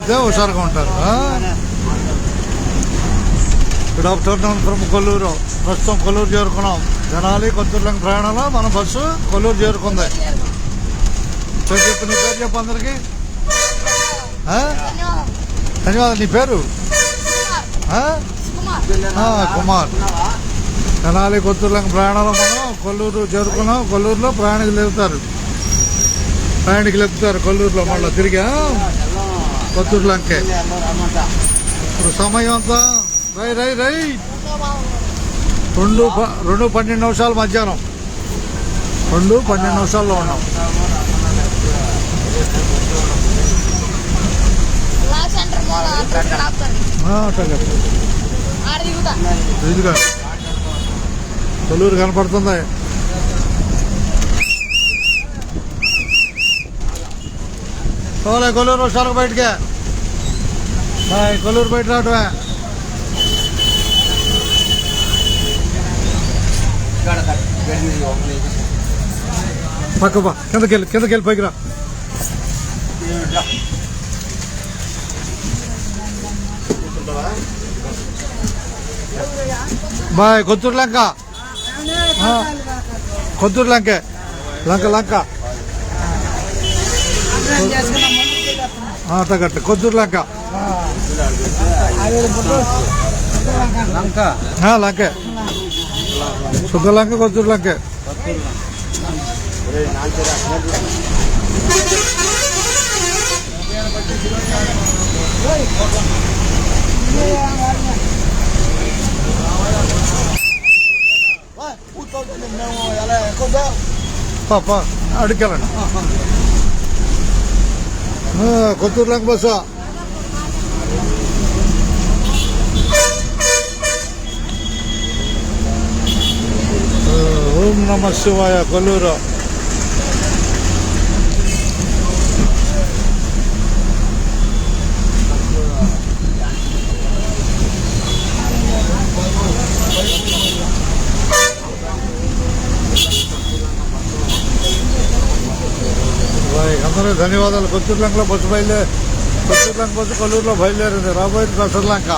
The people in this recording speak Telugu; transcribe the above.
ఇదే హుషారుగా ఉంటారు. Good afternoon from Kolluru. ప్రస్తుతం కొల్లూరు చేరుకున్నాం. జనాలి కొత్తూరులోకి ప్రయాణంలో మన బస్సు కొల్లూరు చేరుకుంది. పేరు చెప్పు, నీ పేరు చెప్పు అందరికి. ధన్యవాదాలు. నీ పేరు కుమార్. జనాలి కొత్తూరులోకి ప్రయాణంలో మనం కొల్లూరు చేరుకున్నాం. కొల్లూరులో ప్రయాణికులు ఎక్కుతారు కొల్లూరులో మళ్ళీ తిరిగి కొత్తూరు లంకే. ఇప్పుడు సమయం అంతా రై 2:12 మధ్యాహ్నం 2:12 ఉన్నాం. ఇదిగా కొల్లూరు కనపడుతుంది. కొల్లూరు హుషారుగా బయటకే. కొల్లూరు బయట రావటమే. పక్క కిందకెళ్ళి పైకి రా. బాయ్. కొత్తూరు లంక అట్టగట్ట కొత్తూరు లంకే. శుద్ధ లంక కొత్తూరు లంకే. అడికెళ్ళండి. కొత్తూరు లంక బస్సు. ఓం నమ శివాయ. కొల్లూరు అందరూ ధన్యవాదాలు. కొత్తూరు లంకలో బస్సు కొల్లూరులో బయలుదేరింది. రాబోయేది కొత్తూరు లంక.